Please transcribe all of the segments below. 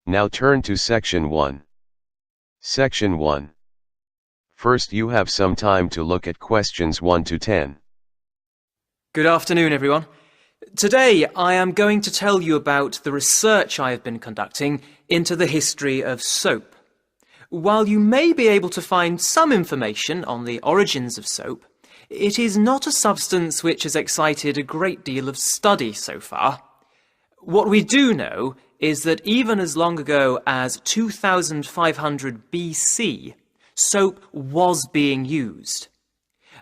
Now turn to Section 1. Section 1. First you have some time to look at questions 1 to 10. Good afternoon, everyone. Today I am going to tell you about the research I have been conducting into the history of soap. While you may be able to find some information on the origins of soap, it is not a substance which has excited a great deal of study so far. What we do know is that even as long ago as 2500 BC, soap was being used.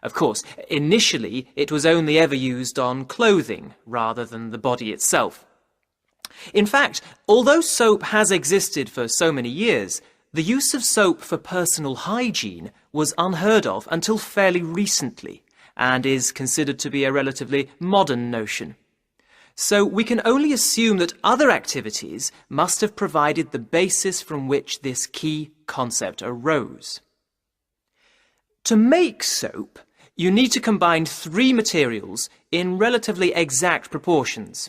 Of course, initially it was only ever used on clothing rather than the body itself. In fact, although soap has existed for so many years, the use of soap for personal hygiene was unheard of until fairly recently, and is considered to be a relatively modern notion. So we can only assume that other activities must have provided the basis from which this key concept arose. To make soap, you need to combine 3 materials in relatively exact proportions.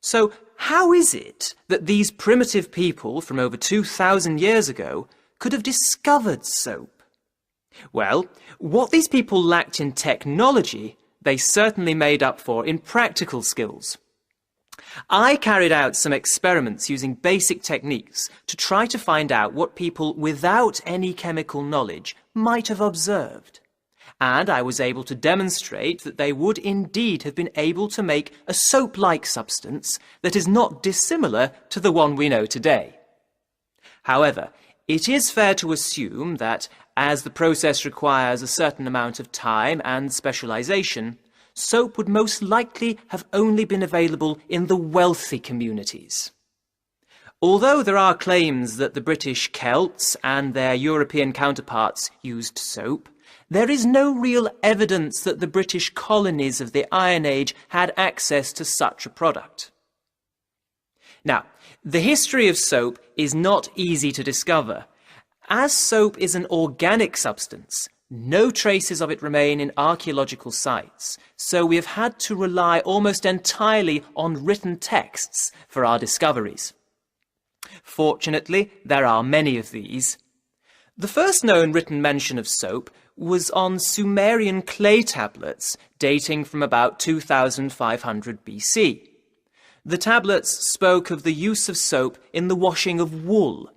So how is it that these primitive people from over 2,000 years ago could have discovered soap? Well, what these people lacked in technology, they certainly made up for in practical skills. I carried out some experiments using basic techniques to try to find out what people without any chemical knowledge might have observed. And I was able to demonstrate that they would indeed have been able to make a soap-like substance that is not dissimilar to the one we know today. However, it is fair to assume that, as the process requires a certain amount of time and specialization, soap would most likely have only been available in the wealthy communities. Although there are claims that the British Celts and their European counterparts used soap, there is no real evidence that the British colonies of the Iron Age had access to such a product. Now, the history of soap is not easy to discover. As soap is an organic substance, no traces of it remain in archaeological sites, so we have had to rely almost entirely on written texts for our discoveries. Fortunately, there are many of these. The first known written mention of soap was on Sumerian clay tablets dating from about 2500 BC. The tablets spoke of the use of soap in the washing of wool.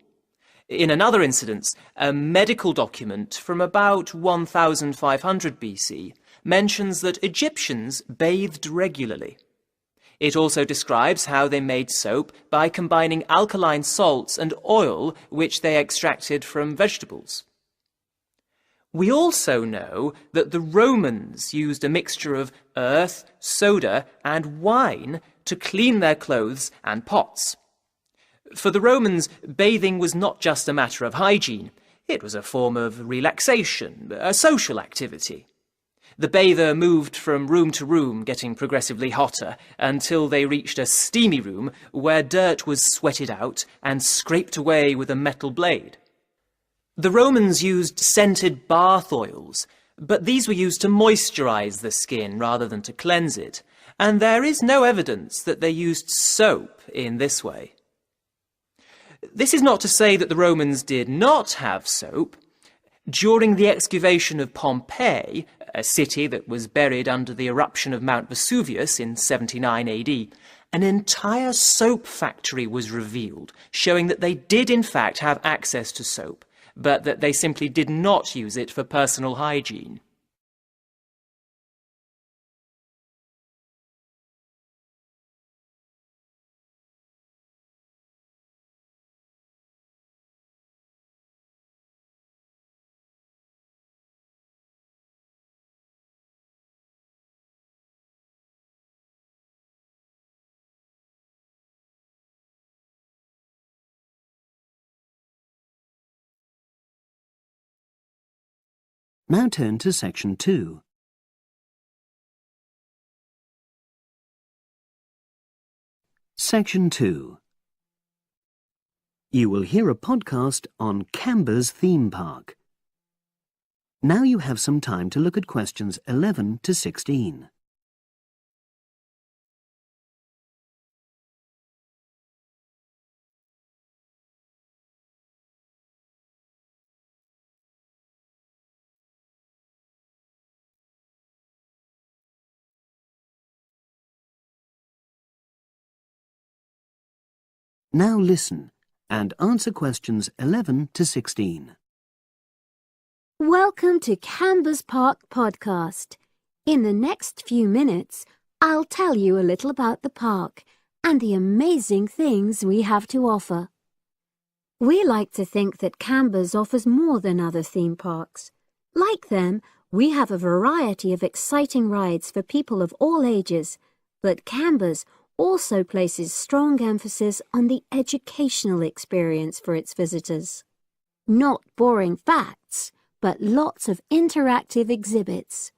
In another incident, a medical document from about 1500 BC mentions that Egyptians bathed regularly. It also describes how they made soap by combining alkaline salts and oil which they extracted from vegetables. We also know that the Romans used a mixture of earth, soda, and wine to clean their clothes and pots. For the Romans, bathing was not just a matter of hygiene. It was a form of relaxation, a social activity. The bather moved from room to room, getting progressively hotter, until they reached a steamy room where dirt was sweated out and scraped away with a metal blade. The Romans used scented bath oils, but these were used to moisturize the skin rather than to cleanse it, and there is no evidence that they used soap in this way. This is not to say that the Romans did not have soap. During the excavation of Pompeii, a city that was buried under the eruption of Mount Vesuvius in 79 AD, an entire soap factory was revealed, showing that they did in fact have access to soap, but that they simply did not use it for personal hygiene. Now turn to Section 2. Section 2. You will hear a podcast on Canberra's theme park. Now you have some time to look at questions 11 to 16. Now listen and answer questions 11 to 16. Welcome to Cambers Park Podcast. In the next few minutes, I'll tell you a little about the park and the amazing things we have to offer. We like to think that Cambers offers more than other theme parks. Like them, we have a variety of exciting rides for people of all ages, but Cambers also places strong emphasis on the educational experience for its visitors. Not boring facts, but lots of interactive exhibits.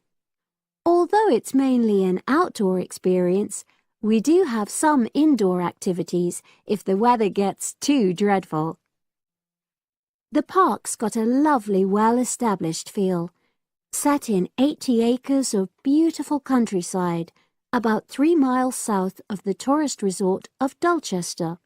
Although it's mainly an outdoor experience, we do have some indoor activities if the weather gets too dreadful. The park's got a lovely, well-established feel, set in 80 acres of beautiful countryside, about 3 miles south of the tourist resort of Dulchester.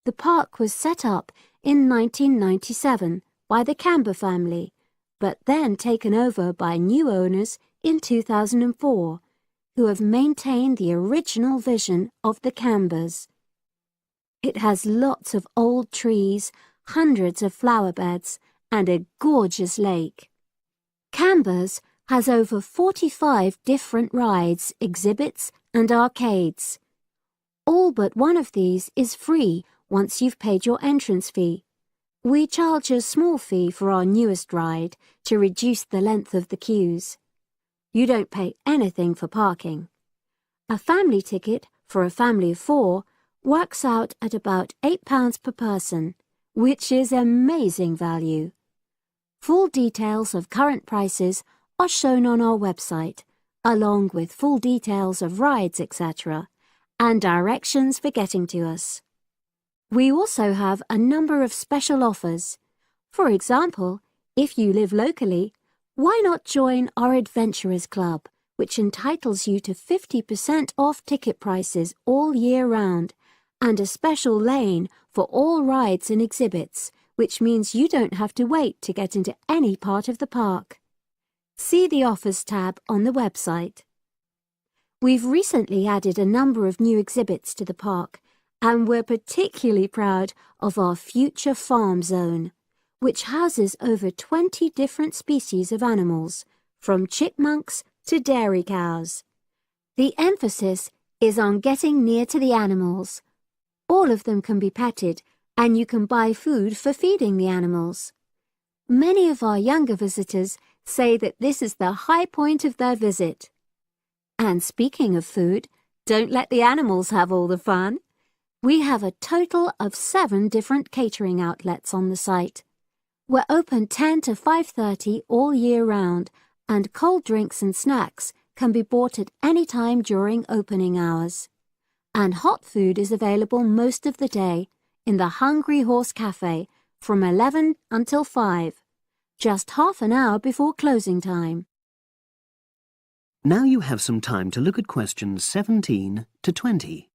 The park was set up in 1997 by the Camber family, but then taken over by new owners in 2004, who have maintained the original vision of the Cambers. It has lots of old trees, hundreds of flower beds, and a gorgeous lake. Cambers has over 45 different rides, exhibits, and arcades. All but one of these is free once you've paid your entrance fee. We charge a small fee for our newest ride to reduce the length of the queues. You don't pay anything for parking. A family ticket for a family of 4 works out at about £8 per person, which is amazing value. Full details of current prices are shown on our website, along with full details of rides, etc., and directions for getting to us. We also have a number of special offers. For example, if you live locally, why not join our Adventurers Club, which entitles you to 50% off ticket prices all year round, and a special lane for all rides and exhibits, which means you don't have to wait to get into any part of the park. See the Offers tab on the website. We've recently added a number of new exhibits to the park, and we're particularly proud of our Future Farm Zone, which houses over 20 different species of animals, from chipmunks to dairy cows. The emphasis is on getting near to the animals. All of them can be petted, and you can buy food for feeding the animals. Many of our younger visitors say that this is the high point of their visit. And speaking of food, don't let the animals have all the fun. We have a total of 7 different catering outlets on the site. We're open 10 to 5:30 all year round, and cold drinks and snacks can be bought at any time during opening hours. And hot food is available most of the day in the Hungry Horse Cafe from 11 until 5, just half an hour before closing time. Now you have some time to look at questions 17 to 20.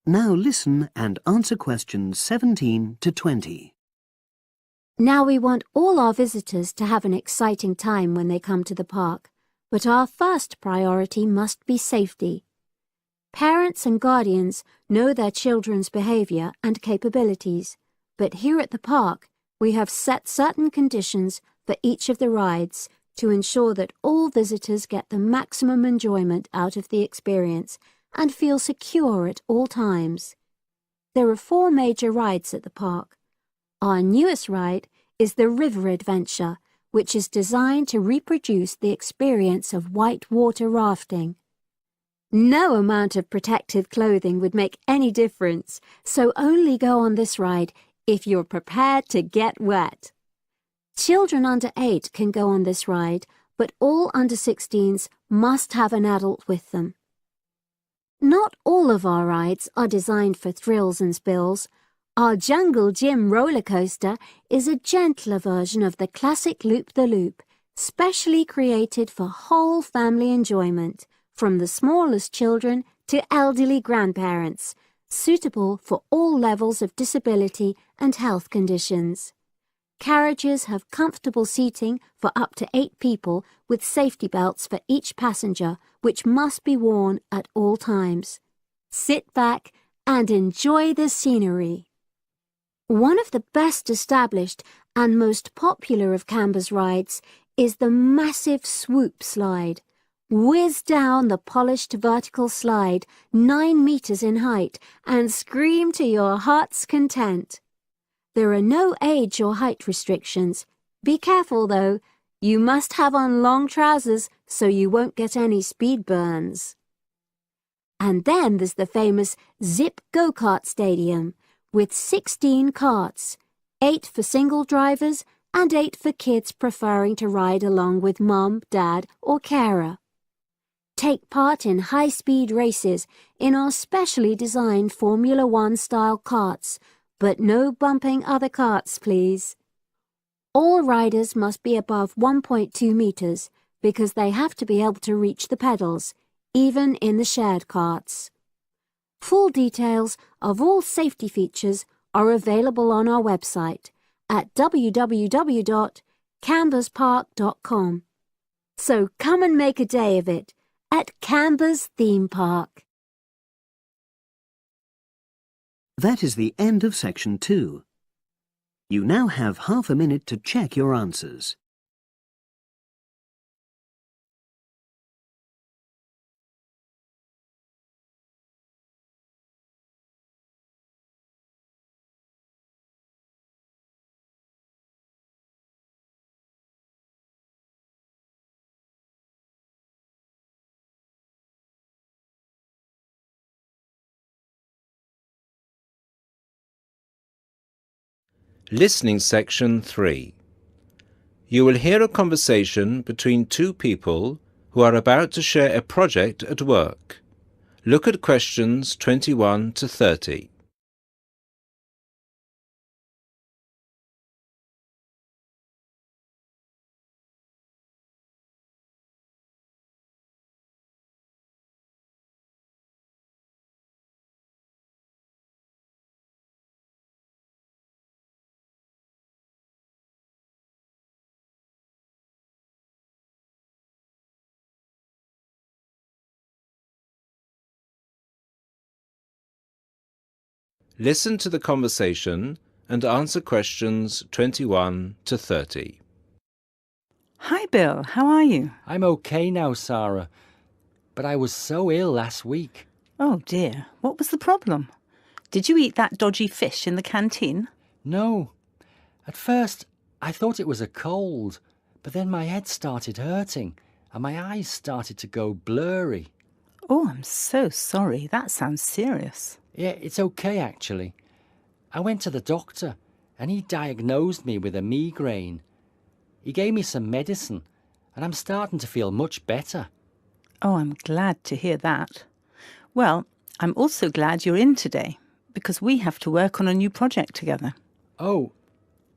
Now listen and answer questions 17 to 20. Now we want all our visitors to have an exciting time when they come to the park, but our first priority must be safety. Parents and guardians know their children's behaviour and capabilities, but here at the park we have set certain conditions for each of the rides to ensure that all visitors get the maximum enjoyment out of the experience and feel secure at all times. There are 4 major rides at the park. Our newest ride is the River Adventure, which is designed to reproduce the experience of whitewater rafting. No amount of protective clothing would make any difference, so only go on this ride if you're prepared to get wet. Children under 8 can go on this ride, but all under 16s must have an adult with them. Not all of our rides are designed for thrills and spills. Our Jungle Gym roller coaster is a gentler version of the classic Loop-the-Loop, specially created for whole family enjoyment, from the smallest children to elderly grandparents, suitable for all levels of disability and health conditions. Carriages have comfortable seating for up to 8 people with safety belts for each passenger, which must be worn at all times. Sit back and enjoy the scenery. One of the best established and most popular of Canberra's rides is the massive swoop slide. Whiz down the polished vertical slide 9 meters in height and scream to your heart's content. There are no age or height restrictions. Be careful though, you must have on long trousers so you won't get any speed burns. And then there's the famous Zip Go-Kart Stadium with 16 karts, 8 for single drivers and 8 for kids preferring to ride along with mum, dad or carer. Take part in high-speed races in our specially designed Formula One style karts, but no bumping other karts, please. All riders must be above 1.2 meters because they have to be able to reach the pedals, even in the shared karts. Full details of all safety features are available on our website at www.camberspark.com. So come and make a day of it at Canberra's theme park. That is the end of section 2. You now have half a minute to check your answers. Listening section 3. You will hear a conversation between 2 people who are about to share a project at work. Look at questions 21 to 30. Listen to the conversation and answer questions 21 to 30. Hi Bill, how are you? I'm okay now, Sarah, but I was so ill last week. Oh dear, what was the problem? Did you eat that dodgy fish in the canteen? No. At first, I thought it was a cold, but then my head started hurting and my eyes started to go blurry. Oh, I'm so sorry. That sounds serious. Yeah, it's okay actually. I went to the doctor and he diagnosed me with a migraine. He gave me some medicine and I'm starting to feel much better. Oh, I'm glad to hear that. Well, I'm also glad you're in today because we have to work on a new project together. Oh,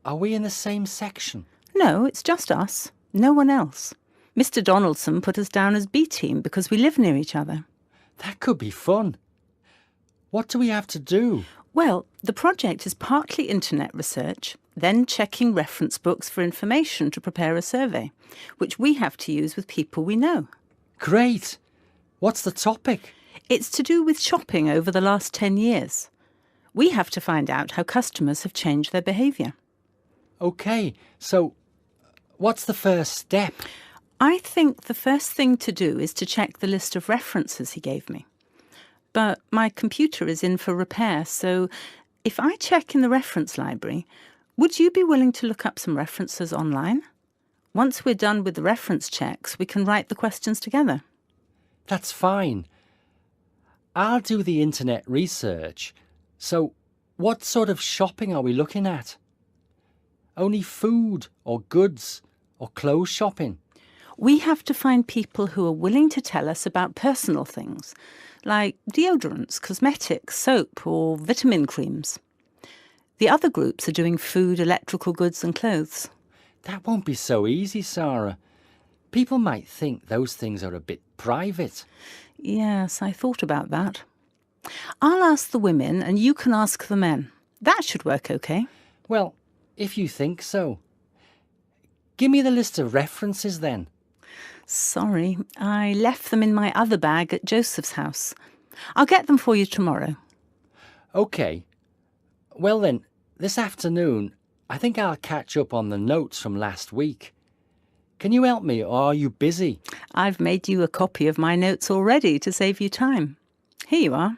are we in the same section? No, it's just us. No one else. Mr. Donaldson put us down as B team because we live near each other. That could be fun. What do we have to do? Well, the project is partly internet research, then checking reference books for information to prepare a survey, which we have to use with people we know. Great! What's the topic? It's to do with shopping over the last 10 years. We have to find out how customers have changed their behaviour. OK, so what's the first step? I think the first thing to do is to check the list of references he gave me. But my computer is in for repair, so if I check in the reference library, would you be willing to look up some references online? Once we're done with the reference checks, we can write the questions together. That's fine. I'll do the internet research. So, what sort of shopping are we looking at? Only food or goods or clothes shopping? We have to find people who are willing to tell us about personal things, like deodorants, cosmetics, soap or vitamin creams. The other groups are doing food, electrical goods and clothes. That won't be so easy, Sarah. People might think those things are a bit private. Yes, I thought about that. I'll ask the women and you can ask the men. That should work okay. Well, if you think so. Give me the list of references then. Sorry, I left them in my other bag at Joseph's house. I'll get them for you tomorrow. OK. Well then, this afternoon, I think I'll catch up on the notes from last week. Can you help me, or are you busy? I've made you a copy of my notes already to save you time. Here you are.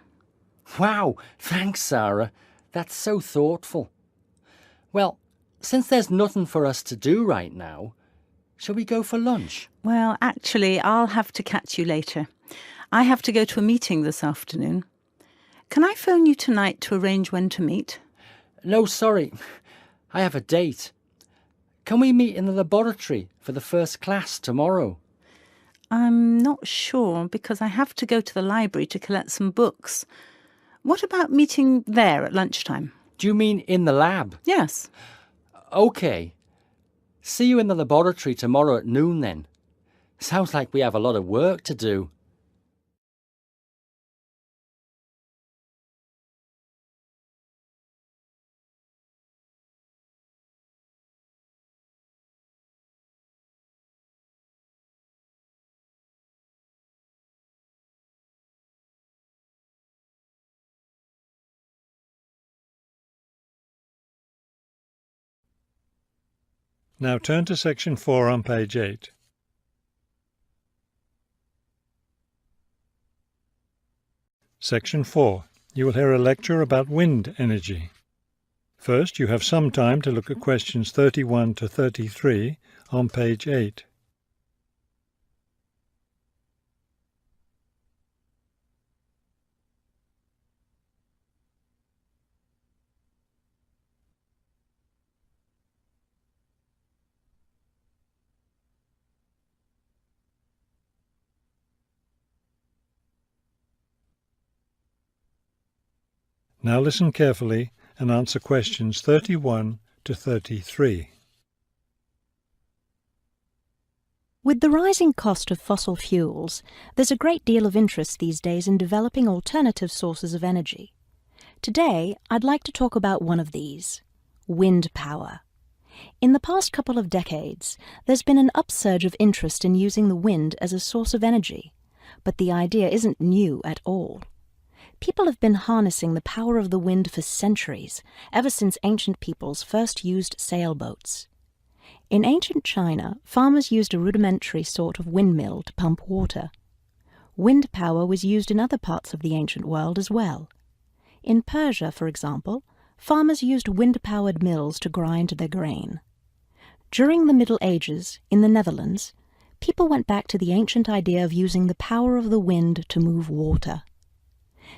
Wow, thanks, Sarah. That's so thoughtful. Well, since there's nothing for us to do right now, shall we go for lunch? Well, actually, I'll have to catch you later. I have to go to a meeting this afternoon. Can I phone you tonight to arrange when to meet? No, sorry. I have a date. Can we meet in the laboratory for the first class tomorrow? I'm not sure because I have to go to the library to collect some books. What about meeting there at lunchtime? Do you mean in the lab? Yes. OK. See you in the laboratory tomorrow at noon then. Sounds like we have a lot of work to do. Now turn to section 4 on page 8. Section 4. You will hear a lecture about wind energy. First, you have some time to look at questions 31 to 33 on page 8. Now listen carefully and answer questions 31 to 33. With the rising cost of fossil fuels, there's a great deal of interest these days in developing alternative sources of energy. Today, I'd like to talk about one of these, wind power. In the past couple of decades, there's been an upsurge of interest in using the wind as a source of energy, but the idea isn't new at all. People have been harnessing the power of the wind for centuries, ever since ancient peoples first used sailboats. In ancient China, farmers used a rudimentary sort of windmill to pump water. Wind power was used in other parts of the ancient world as well. In Persia, for example, farmers used wind-powered mills to grind their grain. During the Middle Ages, in the Netherlands, people went back to the ancient idea of using the power of the wind to move water.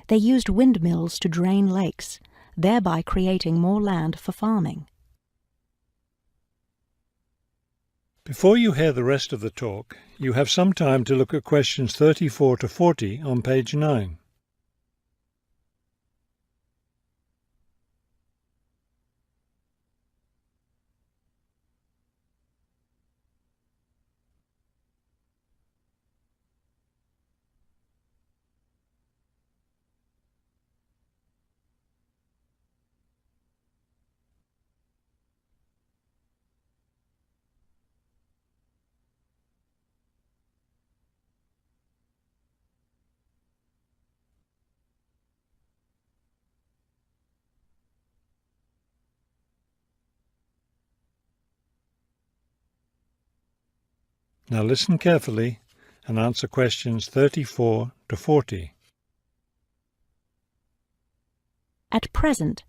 They used windmills to drain lakes, thereby creating more land for farming. Before you hear the rest of the talk, you have some time to look at questions 34 to 40 on page 9. Now listen carefully and answer questions 34 to 40. At present,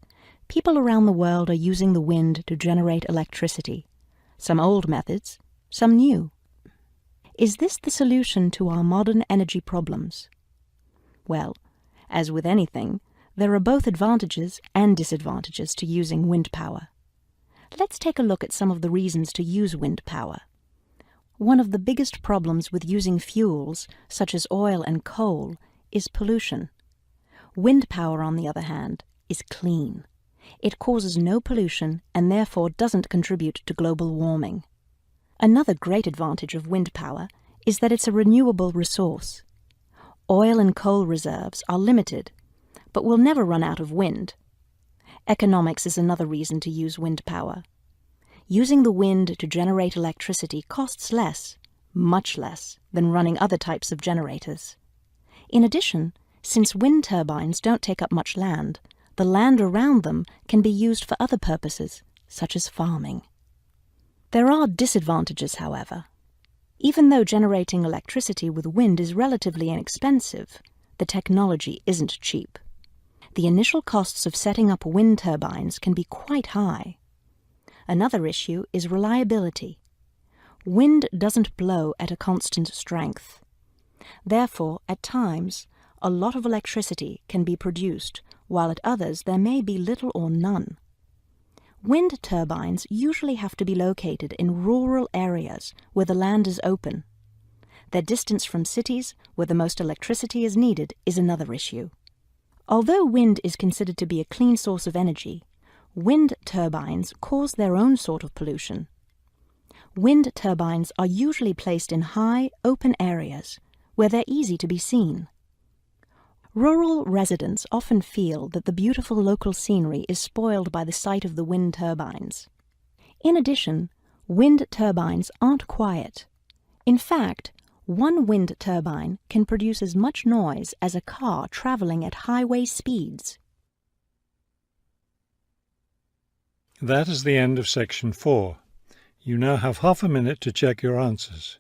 people around the world are using the wind to generate electricity. Some old methods, some new. Is this the solution to our modern energy problems? Well, as with anything, there are both advantages and disadvantages to using wind power. Let's take a look at some of the reasons to use wind power. One of the biggest problems with using fuels, such as oil and coal, is pollution. Wind power, on the other hand, is clean. It causes no pollution and therefore doesn't contribute to global warming. Another great advantage of wind power is that it's a renewable resource. Oil and coal reserves are limited, but we'll never run out of wind. Economics is another reason to use wind power. Using the wind to generate electricity costs less, much less, than running other types of generators. In addition, since wind turbines don't take up much land, the land around them can be used for other purposes, such as farming. There are disadvantages, however. Even though generating electricity with wind is relatively inexpensive, the technology isn't cheap. The initial costs of setting up wind turbines can be quite high. Another issue is reliability. Wind doesn't blow at a constant strength. Therefore, at times, a lot of electricity can be produced, while at others there may be little or none. Wind turbines usually have to be located in rural areas where the land is open. Their distance from cities where the most electricity is needed is another issue. Although wind is considered to be a clean source of energy, wind turbines cause their own sort of pollution. Wind turbines are usually placed in high, open areas where they're easy to be seen. Rural residents often feel that the beautiful local scenery is spoiled by the sight of the wind turbines. In addition, wind turbines aren't quiet. In fact, one wind turbine can produce as much noise as a car traveling at highway speeds. That is the end of section 4. You now have half a minute to check your answers.